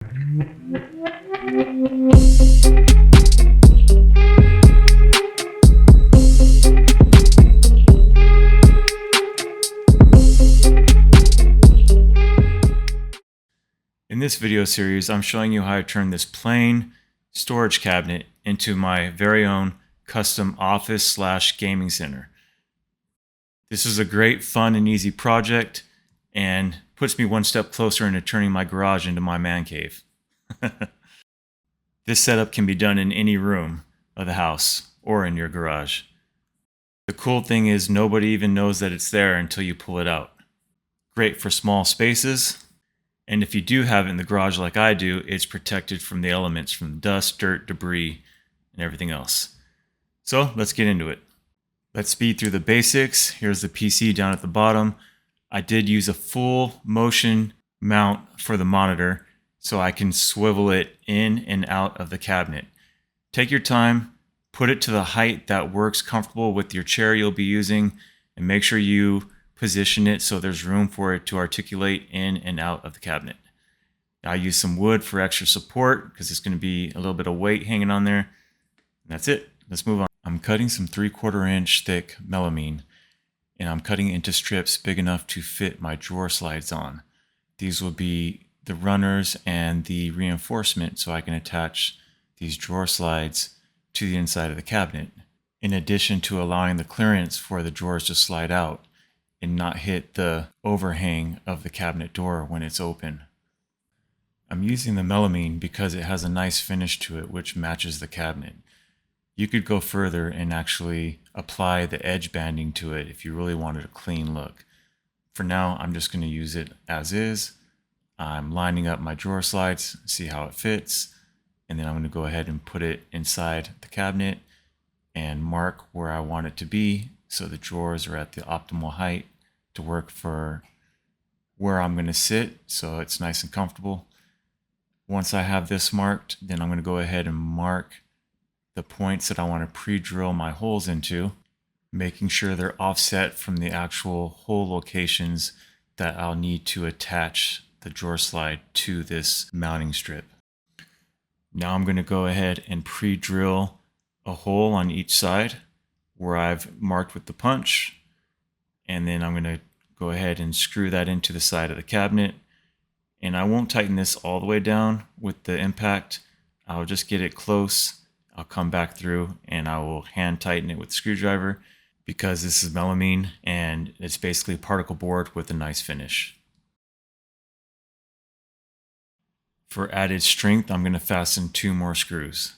In this video series, I'm showing you how I turn this plain storage cabinet into my very own custom office/gaming center. This is a great, fun, and easy project and puts me one step closer into turning my garage into my man cave. This setup can be done in any room of the house or in your garage. The cool thing is nobody even knows that it's there until you pull it out. Great for small spaces. And if you do have it in the garage like I do, it's protected from the elements, from dust, dirt, debris, and everything else. So let's get into it. Let's speed through the basics. Here's the PC down at the bottom. I did use a full motion mount for the monitor so I can swivel it in and out of the cabinet. Take your time, put it to the height that works comfortable with your chair you'll be using, and make sure you position it so there's room for it to articulate in and out of the cabinet. I use some wood for extra support because it's going to be a little bit of weight hanging on there. And that's it. Let's move on. I'm cutting some 3/4 inch thick melamine, and I'm cutting it into strips big enough to fit my drawer slides on. These will be the runners and the reinforcement so I can attach these drawer slides to the inside of the cabinet, in addition to allowing the clearance for the drawers to slide out and not hit the overhang of the cabinet door when it's open. I'm using the melamine because it has a nice finish to it which matches the cabinet. You could go further and actually apply the edge banding to it if you really wanted a clean look. For now, I'm just going to use it as is. I'm lining up my drawer slides, see how it fits, and then I'm going to go ahead and put it inside the cabinet and mark where I want it to be so the drawers are at the optimal height to work for where I'm going to sit so it's nice and comfortable. Once I have this marked, then I'm going to go ahead and mark the points that I want to pre-drill my holes into, making sure they're offset from the actual hole locations that I'll need to attach the drawer slide to this mounting strip. Now I'm going to go ahead and pre-drill a hole on each side where I've marked with the punch, and then I'm going to go ahead and screw that into the side of the cabinet. And I won't tighten this all the way down with the impact. I'll just get it close. I'll come back through and I will hand tighten it with a screwdriver because this is melamine and it's basically particle board with a nice finish. For added strength, I'm going to fasten 2 more screws.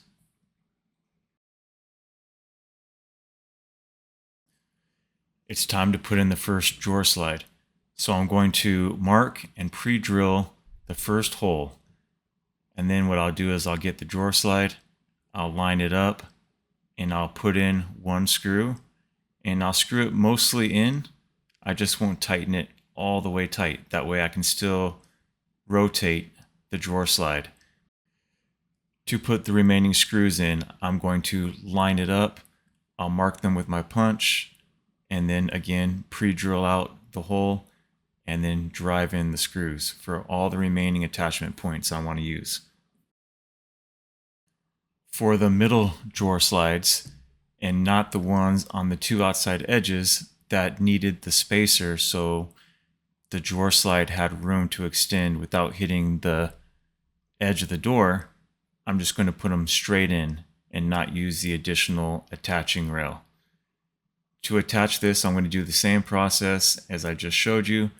It's time to put in the first drawer slide. So I'm going to mark and pre-drill the first hole. And then what I'll do is I'll get the drawer slide, I'll line it up, and I'll put in 1 screw. And I'll screw it mostly in. I just won't tighten it all the way tight. That way I can still rotate the drawer slide. To put the remaining screws in, I'm going to line it up. I'll mark them with my punch, and then again pre-drill out the hole and then drive in the screws for all the remaining attachment points I want to use. For the middle drawer slides, and not the ones on the 2 outside edges that needed the spacer so the drawer slide had room to extend without hitting the edge of the door, I'm just going to put them straight in and not use the additional attaching rail. To attach this, I'm going to do the same process as I just showed you.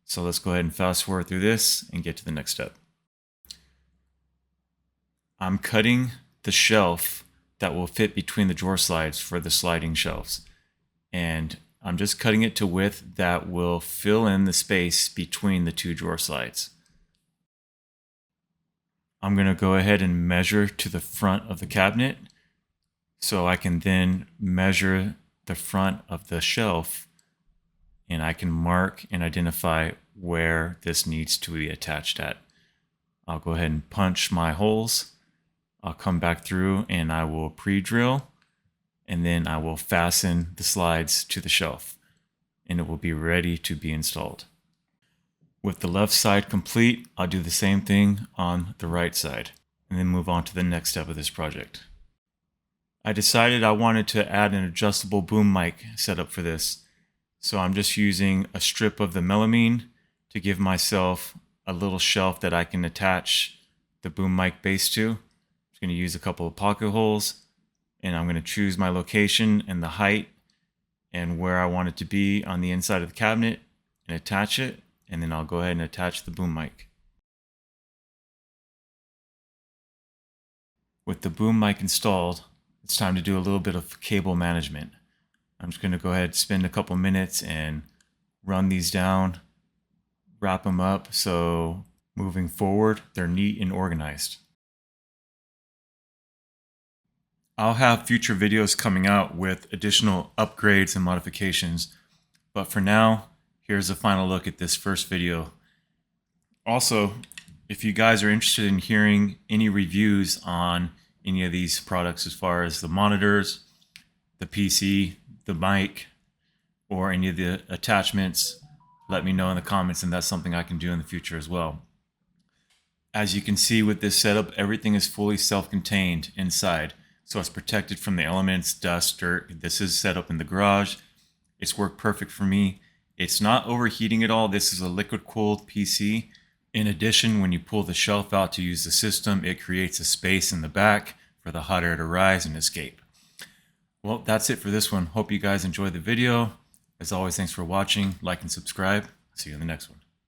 So let's go ahead and fast forward through this and get to the next step. I'm cutting the shelf that will fit between the drawer slides for the sliding shelves. And I'm just cutting it to width that will fill in the space between the 2 drawer slides. I'm going to go ahead and measure to the front of the cabinet so I can then measure the front of the shelf and I can mark and identify where this needs to be attached at. I'll go ahead and punch my holes. I'll come back through and I will pre-drill, and then I will fasten the slides to the shelf and it will be ready to be installed. With the left side complete, I'll do the same thing on the right side and then move on to the next step of this project. I decided I wanted to add an adjustable boom mic setup for this. So I'm just using a strip of the melamine to give myself a little shelf that I can attach the boom mic base to. I'm just going to use a couple of pocket holes, and I'm going to choose my location and the height and where I want it to be on the inside of the cabinet and attach it, and then I'll go ahead and attach the boom mic. With the boom mic installed, it's time to do a little bit of cable management. I'm just going to go ahead and spend a couple minutes and run these down, wrap them up so moving forward they're neat and organized. I'll have future videos coming out with additional upgrades and modifications, but for now, here's a final look at this first video. Also, if you guys are interested in hearing any reviews on any of these products as far as the monitors, the PC, the mic, or any of the attachments, let me know in the comments, and that's something I can do in the future as well. As you can see with this setup, everything is fully self-contained inside, so it's protected from the elements, dust, dirt. This is set up in the garage. It's worked perfect for me. It's not overheating at all. This is a liquid-cooled PC. In addition, when you pull the shelf out to use the system, it creates a space in the back for the hot air to rise and escape. Well, that's it for this one. Hope you guys enjoyed the video. As always, thanks for watching. Like and subscribe. See you in the next one.